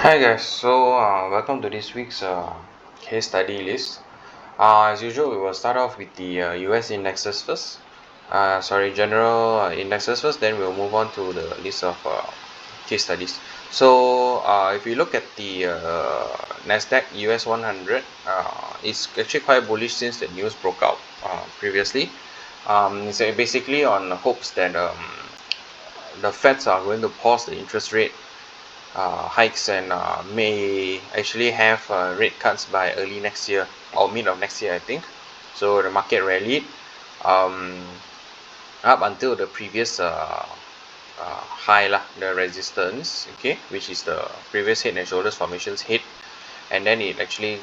Hi guys, welcome to this week's case study list. As usual, we will start off with the US indexes first. General indexes first, then we'll move on to the list of case studies. If you look at the Nasdaq US 100, it's actually quite bullish since the news broke out previously. It's basically on hopes that the Feds are going to pause the interest rate hikes and may actually have rate cuts by early next year or mid of next year, I think. So the market rallied up until the previous high lah, the resistance, okay, which is the previous head and shoulders formations hit, and then it actually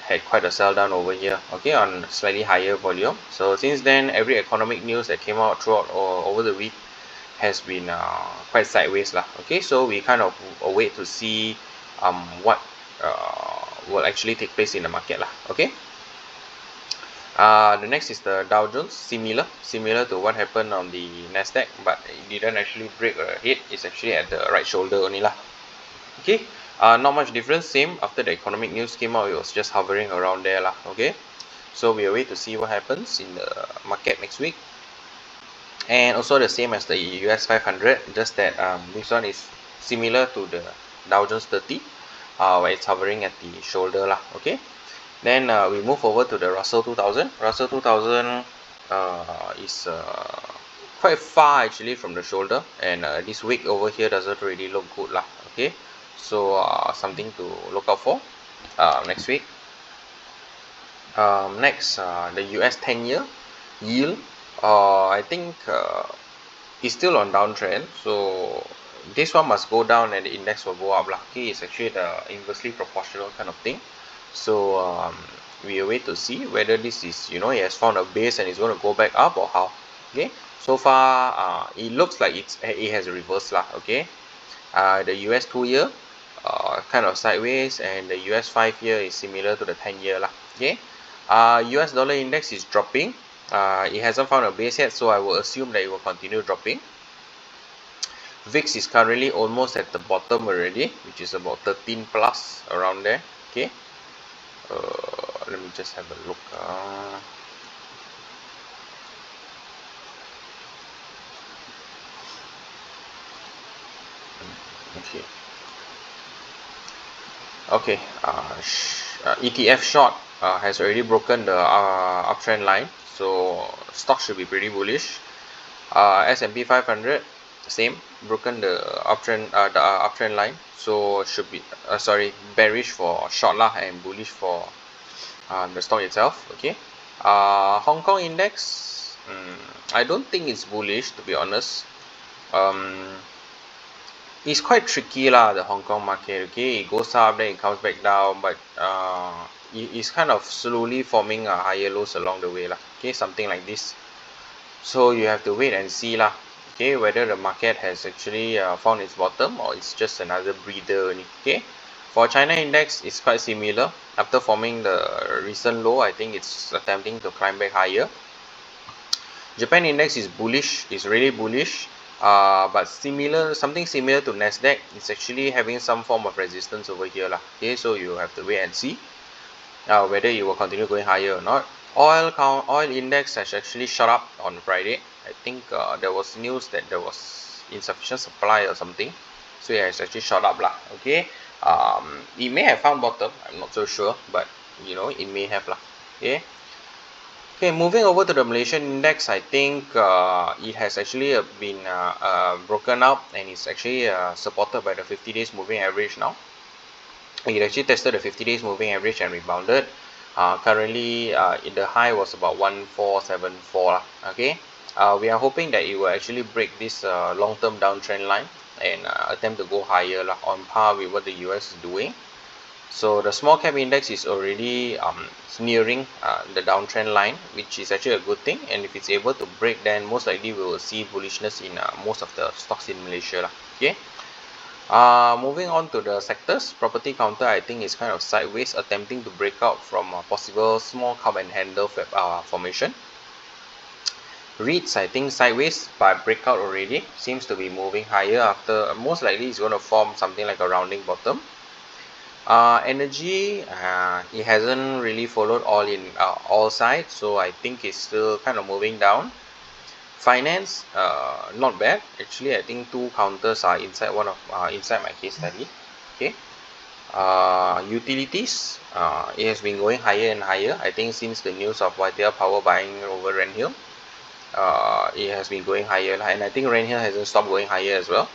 had quite a sell down over here, okay, on slightly higher volume. So since then, every economic news that came out throughout or over the week has been quite sideways lah. Okay, so we kind of await to see what will actually take place in the market lah. Okay. The next is the Dow Jones, similar to what happened on the Nasdaq, but it didn't actually break a hit. It's actually at the right shoulder only lah. Okay, not much difference. Same after the economic news came out, it was just hovering around there lah. Okay, so we await to see what happens in the market next week. And also the same as the US 500, just that this one is similar to the Dow Jones 30, where it's hovering at the shoulder lah. Okay, then we move over to the Russell 2000. Russell 2000 is quite far actually from the shoulder, and this week over here doesn't really look good lah. Okay, so something to look out for next week. Next, the US 10-year yield. I think it's still on downtrend, so this one must go down and the index will go up lah. Okay, it's actually the inversely proportional kind of thing. So we await to see whether this is, it has found a base and it's going to go back up or how. Okay, so far it looks like it has reversed lah. Okay, the US 2-year kind of sideways, and the US 5-year is similar to the 10-year lah. Okay, US dollar index is dropping. It hasn't found a base yet, so I will assume that it will continue dropping. VIX is currently almost at the bottom already, which is about 13 plus, around there. Okay, let me just have a look. Okay, ETF short has already broken the uptrend line, so stock should be pretty bullish. S&P 500, same, broken the uptrend line, so should be bearish for short lah and bullish for the stock itself. Okay, Hong Kong index, I don't think it's bullish, to be honest. It's quite tricky lah, the Hong Kong market. Okay, it goes up, then it comes back down, but it's kind of slowly forming higher lows along the way lah. Okay, something like this. So you have to wait and see lah. Okay, whether the market has actually found its bottom or it's just another breather. Okay, for China index, it's quite similar. After forming the recent low, I think it's attempting to climb back higher. Japan index is bullish, it's really bullish. But something similar to Nasdaq, it's actually having some form of resistance over here lah. Okay, so you have to wait and see whether it will continue going higher or not. Oil index has actually shot up on Friday. I think there was news that there was insufficient supply or something, so it has actually shot up lah. Okay, it may have found bottom, I'm not so sure, but it may have lah. Okay, moving over to the Malaysian index, I think it has actually been broken up, and it's actually supported by the 50 days moving average now. It actually tested the 50 days moving average and rebounded. Currently, the high was about 1474. Okay, we are hoping that it will actually break this long-term downtrend line and attempt to go higher on par with what the US is doing. So the small cap index is already nearing the downtrend line, which is actually a good thing, and if it's able to break, then most likely we will see bullishness in most of the stocks in Malaysia. Okay, moving on to the sectors. Property counter, I think, is kind of sideways, attempting to break out from a possible small cup and handle formation. REITs, I think sideways but breakout already, seems to be moving higher after, most likely it's going to form something like a rounding bottom. Energy, it hasn't really followed all sides, so I think it's still kind of moving down. Finance, not bad actually. I think two counters are inside inside my case study. Okay. Utilities, it has been going higher and higher. I think since the news of YTL Power buying over Renhill, it has been going higher, and I think Renhill hasn't stopped going higher as well.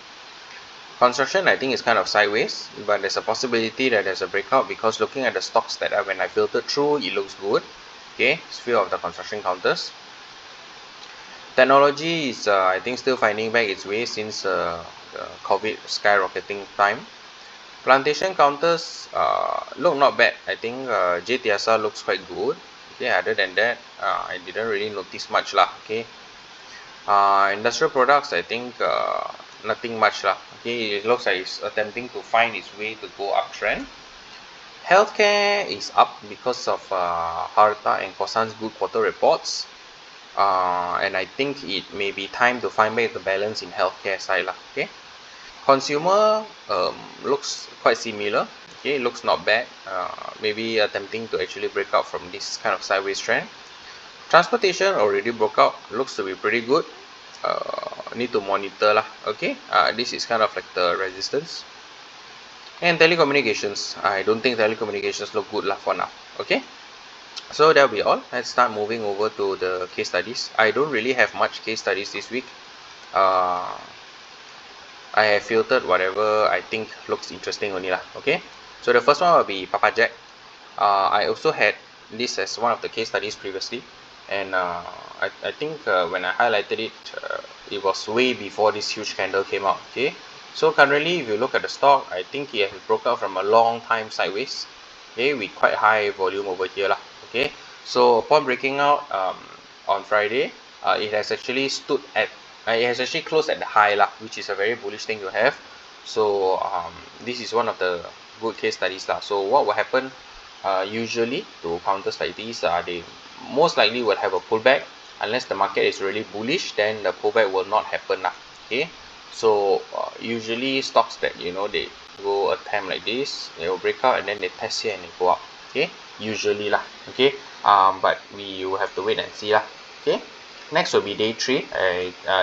Construction, I think is kind of sideways, but there's a possibility that there's a breakout, because looking at the stocks that when I filtered through, it looks good. Okay, it's few of the construction counters. Technology is I think still finding back its way since the COVID skyrocketing time. Plantation counters look not bad. I think JTIASA looks quite good. Okay, other than that, I didn't really notice much lah. Okay, industrial products, I think nothing much lah. Okay, it looks like it's attempting to find its way to go uptrend. Healthcare is up because of Harta and Kosan's good quarter reports. And I think it may be time to find back the balance in healthcare side lah. Okay, consumer looks quite similar. Okay, looks not bad. Maybe attempting to actually break out from this kind of sideways trend. Transportation already broke out, looks to be pretty good. Need to monitor lah. Okay, this is kind of like the resistance. And telecommunications, I don't think telecommunications look good lah for now. Okay, so that'll be all. Let's start moving over to the case studies. I don't really have much case studies this week. I have filtered whatever I think looks interesting only lah. Okay, so the first one will be Ppjack. I also had this as one of the case studies previously, and I think when I highlighted it, it was way before this huge candle came out. Okay, so currently if you look at the stock, I think it has broke out from a long time sideways, okay, with quite high volume over here lah. Okay, so upon breaking out on Friday, it has actually stood at it has actually closed at the high lah, which is a very bullish thing to have. So this is one of the good case studies lah. So what will happen usually to counters like these, they most likely will have a pullback. Unless the market is really bullish, then the pullback will not happen lah. Okay, so usually stocks that they go attempt like this, they will break out and then they test here and they go up. Okay, usually lah. Okay, but we will have to wait and see lah. Okay, next will be Day3.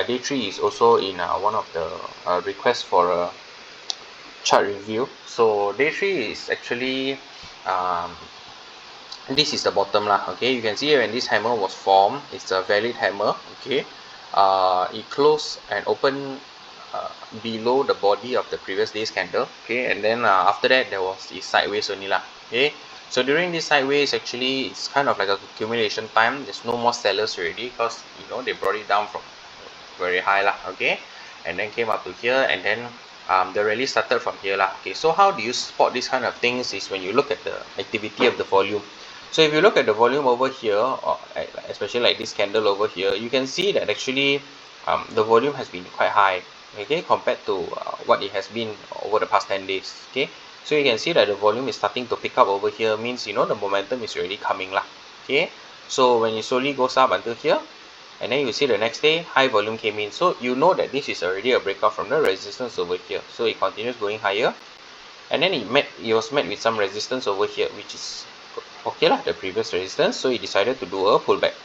Day3 is also in one of the requests for a chart review. So Day3 is actually this is the bottom lah. Okay, you can see when this hammer was formed, it's a valid hammer. Okay, it closed and opened below the body of the previous day's candle. Okay, and then after that there was the sideways only lah. Okay, so during this sideways, actually it's kind of like a accumulation time. There's no more sellers already, because they brought it down from very high lah. Okay, and then came up to here, and then the rally started from here lah. Okay, so how do you spot this kind of things is when you look at the activity of the volume. So if you look at the volume over here, or especially like this candle over here, you can see that actually the volume has been quite high, okay, compared to what it has been over the past 10 days. Okay, so you can see that the volume is starting to pick up over here, means the momentum is already coming lah. Okay, so when it slowly goes up until here, and then you see the next day high volume came in, so you know that this is already a breakout from the resistance over here. So it continues going higher, and then it was met with some resistance over here, which is okay lah, the previous resistance. So it decided to do a pullback.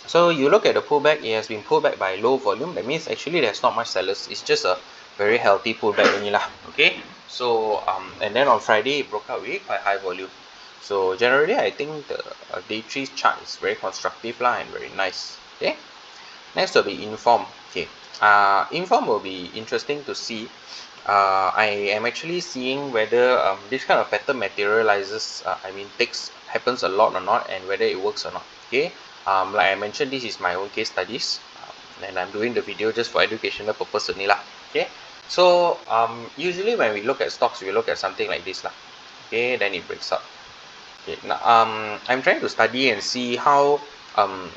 So you look at the pullback, it has been pulled back by low volume. That means actually there's not much sellers, it's just a very healthy pullback only lah. Okay, so and then on Friday it broke out with quite high volume. So generally I think the Day3 chart is very constructive lah and very nice. Okay, next will be Infom. Okay, Infom will be interesting to see. I am actually seeing whether this kind of pattern materializes, happens a lot or not, and whether it works or not. Okay, like I mentioned, this is my own case studies, and I'm doing the video just for educational purpose only lah. Okay, so usually when we look at stocks, we look at something like this lah. Okay, then it breaks up. Okay, now I'm trying to study and see how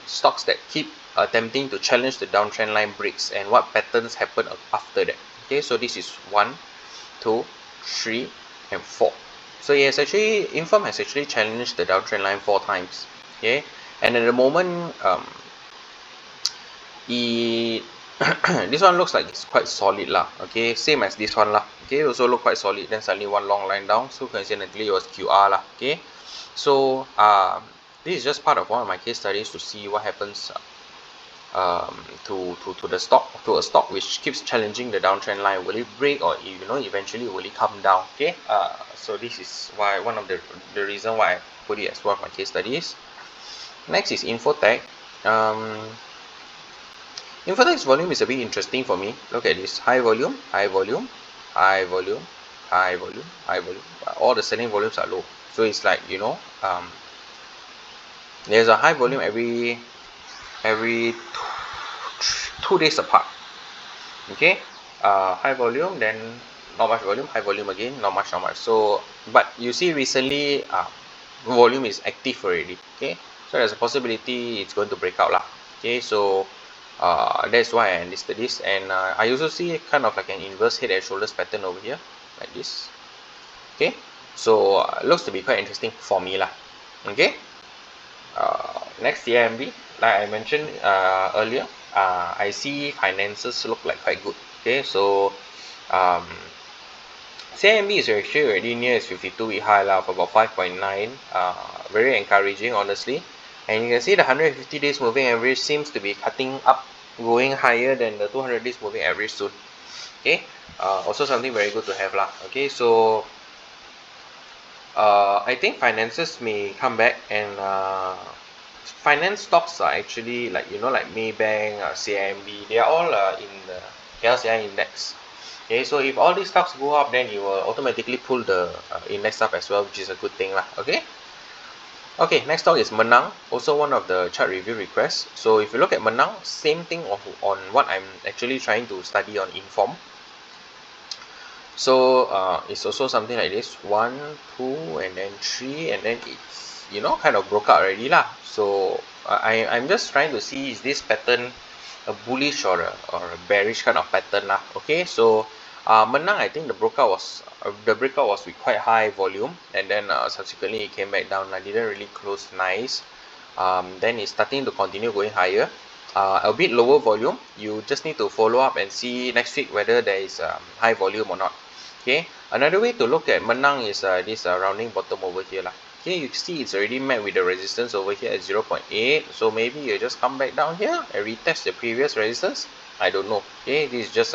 stocks that keep attempting to challenge the downtrend line breaks, and what patterns happen after that. Okay, so this is 1, 2, 3, and 4. So Infom has actually challenged the downtrend line 4 times. Okay, and at the moment it this one looks like it's quite solid lah. Okay, same as this one lah. Okay, also look quite solid. Then suddenly one long line down, so coincidentally it was QR lah. Okay, so this is just part of one of my case studies to see what happens to the stock, to a stock which keeps challenging the downtrend line. Will it break, or eventually will it come down? Okay, so this is why one of the reason why I put it as one of my case studies. Next is Infotec. Infotec's volume is a bit interesting for me. Look at this: high volume, high volume, high volume, high volume, high volume. All the selling volumes are low, so it's like there's a high volume every 2 days apart. Okay, high volume, then not much volume, high volume again, not much. So, but you see recently, volume is active already. Okay, so there's a possibility it's going to break out lah. Okay, so that's why I enlisted this, and I also see kind of like an inverse head and shoulders pattern over here, like this. Okay, so looks to be quite interesting for me lah. Okay, next CIMB, like I mentioned earlier, I see finances look like quite good. Okay, so CIMB is actually already near its 52-week high of about 5.9. Very encouraging, honestly. And you can see the 150 days moving average seems to be cutting up, going higher than the 200 days moving average soon. Okay, also something very good to have lah. Okay, so I think finances may come back, and finance stocks are actually like Maybank, CIMB, they are all in the KLCI index. Okay, so if all these stocks go up, then you will automatically pull the index up as well, which is a good thing lah. Okay, next stock is Menang, also one of the chart review requests. So if you look at Menang, same thing on what I'm actually trying to study on Infom. So it's also something like this: 1, 2, and then 3, and then it's kind of broke out already lah. So I'm just trying to see, is this pattern a bullish or a bearish kind of pattern lah. Okay, so Menang, I think the breakout was with quite high volume, and then subsequently it came back down. I didn't really close nice. Then it's starting to continue going higher. A bit lower volume. You just need to follow up and see next week whether there is high volume or not. Okay, another way to look at Menang is this rounding bottom over here lah. Okay, you see it's already met with the resistance over here at 0.8. So maybe you just come back down here and retest the previous resistance. I don't know. Okay, this is just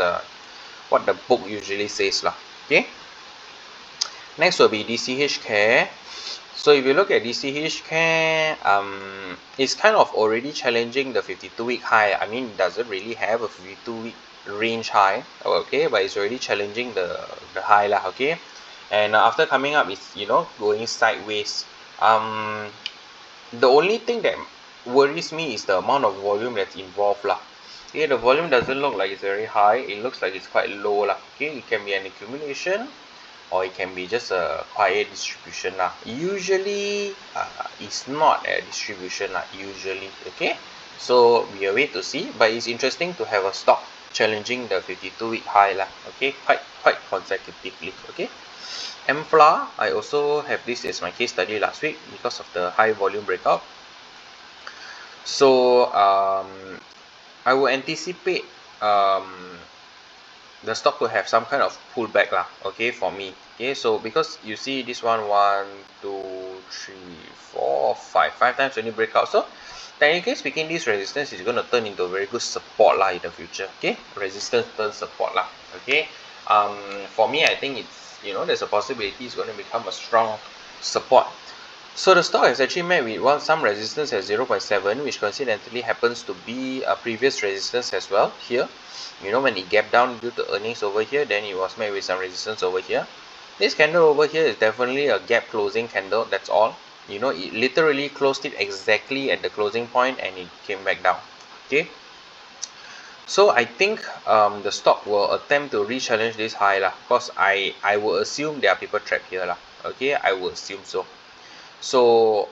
what the book usually says lah. Okay, next will be Dchcare. So if you look at Dchcare, it's kind of already challenging the 52-week high. I mean, it doesn't really have a 52-week range high. Okay, but it's already challenging the high lah. Okay, and after coming up, it's going sideways. The only thing that worries me is the amount of volume that's involved lah. Okay, the volume doesn't look like it's very high. It looks like it's quite low lah. Okay, it can be an accumulation, or it can be just a quiet distribution lah. Usually it's not a distribution lah, usually. Okay, so we await to see, but it's interesting to have a stock challenging the 52-week high lah. Okay, quite consecutively. Okay, Mflour, I also have this as my case study last week because of the high volume breakout. So I will anticipate the stock to have some kind of pullback lah. Okay, for me. Okay, so because you see this one, 1, 2, 3, 4, 5 times when you break out. So technically speaking, this resistance is going to turn into a very good support lah in the future. Okay, resistance turns support lah. Okay, for me, I think it's there's a possibility it's going to become a strong support. So the stock has actually met with some resistance at 0.7, which coincidentally happens to be a previous resistance as well here. When it gapped down due to earnings over here, then it was met with some resistance over here. This candle over here is definitely a gap closing candle, that's all. It literally closed it exactly at the closing point, and it came back down. Okay, so I think the stock will attempt to re-challenge this high lah, because I will assume there are people trapped here lah. Okay, I will assume so. So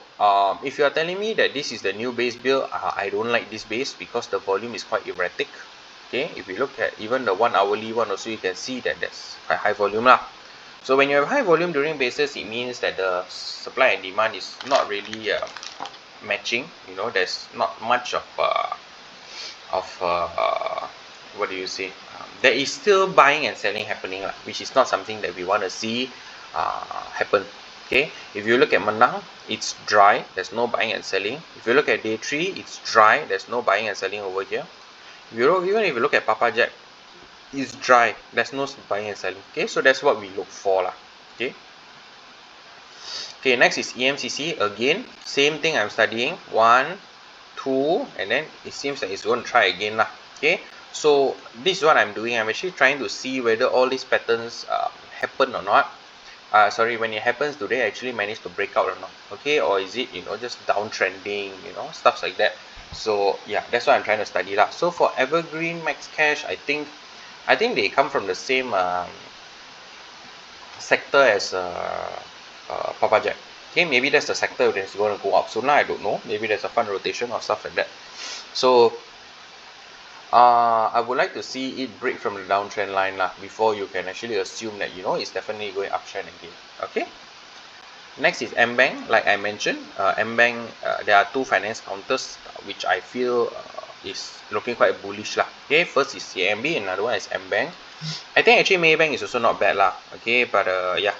if you are telling me that this is the new base build, I don't like this base because the volume is quite erratic. Okay, if you look at even the 1 hourly one also, you can see that there's quite high volume lah. So when you have high volume during bases, it means that the supply and demand is not really matching. There's not much of what do you say, there is still buying and selling happening, which is not something that we want to see happen. Okay, if you look at Menang, it's dry, there's no buying and selling. If you look at Day3, it's dry, there's no buying and selling over here. Even if you look at Ppjack, it's dry, there's no buying and selling. Okay, so that's what we look for lah. Okay. Okay, next is Emcc. Again, same thing I'm studying. 1, 2, and then it seems that it's going to try again lah. Okay, so this is what I'm doing. I'm actually trying to see whether all these patterns happen or not. Sorry, when it happens, do they actually manage to break out or not? Okay, or is it, just downtrending, stuff like that. So yeah, that's what I'm trying to study lah. So for Evergreen, Max Cash, I think they come from the same sector as Ppjack. Okay, maybe that's the sector that's going to go up. So now I don't know. Maybe there's a fund rotation or stuff like that. So I would like to see it break from the downtrend line lah before you can actually assume that it's definitely going uptrend again. Okay. Next is Ambank. Like I mentioned, Ambank, there are 2 finance counters which I feel is looking quite bullish lah. Okay, first is Cimb, another one is Ambank. I think actually Maybank is also not bad lah. Okay, but yeah,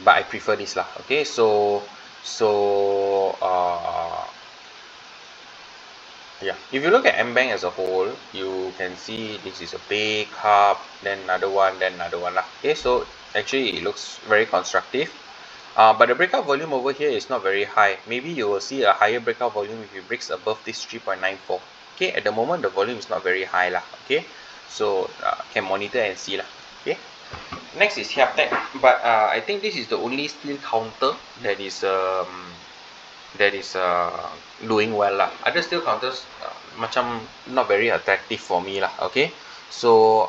but I prefer this lah. Okay, so yeah, if you look at Ambank as a whole, you can see this is a big cup, then another one lah. Okay, so actually it looks very constructive. But the breakout volume over here is not very high. Maybe you will see a higher breakout volume if it breaks above this 3.94. Okay, at the moment the volume is not very high lah. Okay, so can monitor and see lah. Okay, next is HIAPTEK, but I think this is the only steel counter that is doing well lah. Other steel counters macam not very attractive for me lah. Okay, so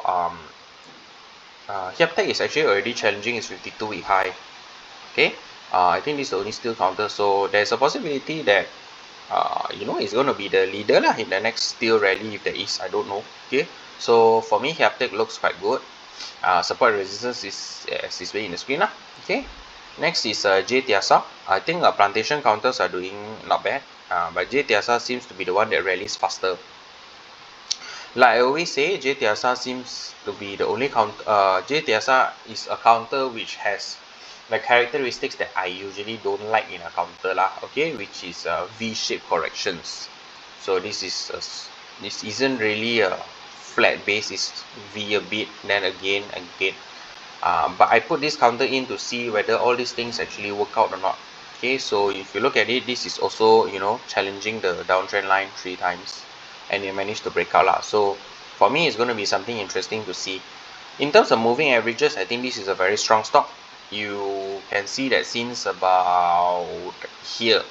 HIAPTEK is actually already challenging its 52-week high. Okay, I think this is the only steel counter, so there's a possibility that it's going to be the leader lah in the next steel rally. If there is, I don't know. Okay, so for me HIAPTEK looks quite good. Support resistance is displayed in the screen lah. Okay, next is JTIASA. I think plantation counters are doing not bad, but JTIASA seems to be the one that rallies faster. Like I always say, JTIASA seems to be the only counter. JTIASA is a counter which has the characteristics that I usually don't like in a counter lah. Okay, which is V-shaped corrections. So this isn't really a flat base, is V a bit, then again. But I put this counter in to see whether all these things actually work out or not. Okay, so if you look at it, this is also challenging the downtrend line 3 times, and it managed to break out lah. So for me, it's going to be something interesting to see. In terms of moving averages, I think this is a very strong stock. You can see that since about here,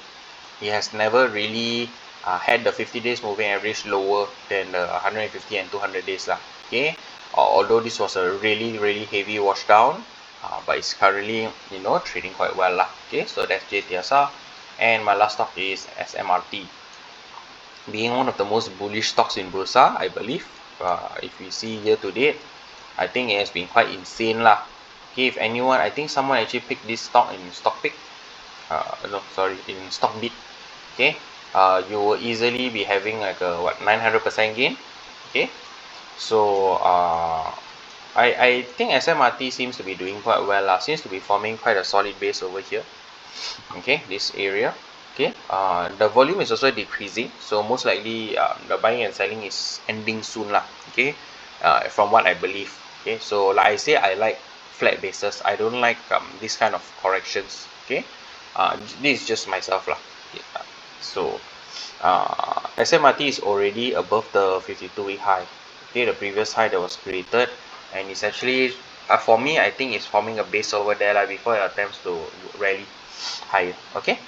it has never really had the 50 days moving average lower than the 150 and 200 days lah. Okay, although this was a really heavy wash down, but it's currently trading quite well lah. Okay, so that's JTIASA, and my last stock is SMRT, being one of the most bullish stocks in Bursa, I believe. If we see year to date, I think it has been quite insane lah. Okay, if anyone, I think someone actually picked this stock in StockPick. In StockBit. Okay, you will easily be having like a 900% gain. Okay, so I think SMRT seems to be doing quite well lah. Seems to be forming quite a solid base over here. Okay, this area. Okay, the volume is also decreasing, so most likely the buying and selling is ending soon lah. Okay, from what I believe. Okay, so like I say, I like flat bases. I don't like this kind of corrections. Okay, this is just myself lah. Okay, so SMRT is already above the 52-week high. Okay, the previous high that was created, and it's actually for me, I think it's forming a base over there lah before it attempts to rally higher. Okay,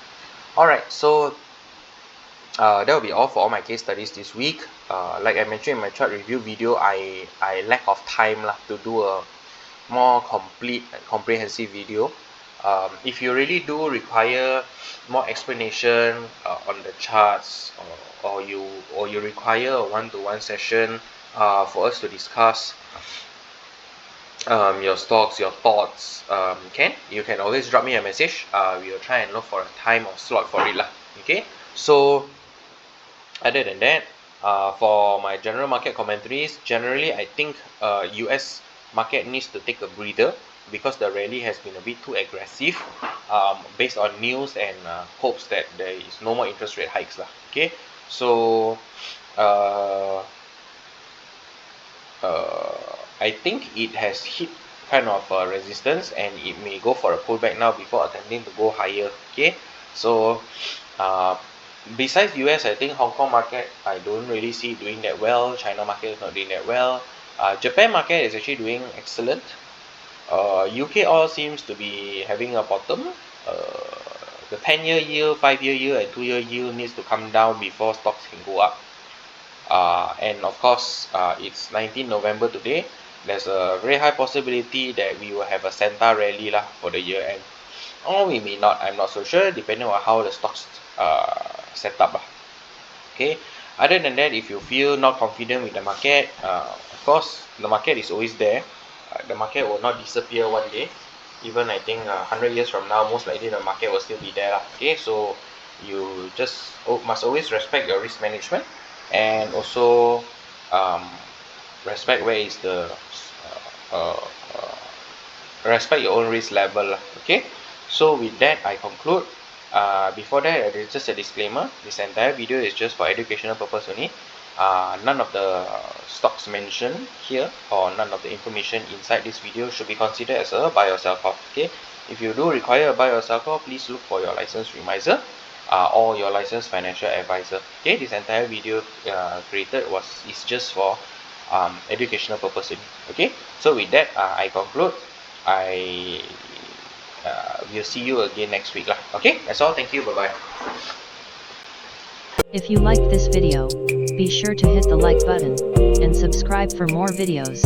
alright, so that will be all for all my case studies this week. Like I mentioned in my chart review video, I lack of time lah to do a more complete and comprehensive video. If you really do require more explanation on the charts, or you require a one-to-one session for us to discuss your stocks, your thoughts, you can always drop me a message. We will try and look for a time or slot for it lah. Okay, so other than that, for my general market commentaries, generally I think US market needs to take a breather because the rally has been a bit too aggressive, based on news and hopes that there is no more interest rate hikes lah. Okay, so uh, I think it has hit kind of resistance and it may go for a pullback now before attempting to go higher. Okay, so besides US, I think Hong Kong market I don't really see it doing that well. China market is not doing that well. Japan market is actually doing excellent. UK all seems to be having a bottom. The 10-year yield, 5-year yield and 2-year yield needs to come down before stocks can go up. And of course, it's 19 November today. There's a very high possibility that we will have a Santa rally lah for the year end, or we may not. I'm not so sure, depending on how the stocks set up lah. Okay. Other than that, if you feel not confident with the market, of course, the market is always there. The market will not disappear one day. Even I think 100 years from now, most likely the market will still be there lah. Okay, so you just must always respect your risk management and also respect where is the respect your own risk level lah. Okay, so with that I conclude. Before that, it's just a disclaimer. This entire video is just for educational purpose only. None of the stocks mentioned here or none of the information inside this video should be considered as a buy or sell call. Okay, if you do require a buy or sell call, please look for your licensed remiser or your licensed financial advisor. Okay, this entire video created is just for educational purpose only. Okay, so with that, I conclude. I we'll see you again next week lah. Okay, that's all. Thank you. Bye bye. If you liked this video, be sure to hit the like button and subscribe for more videos.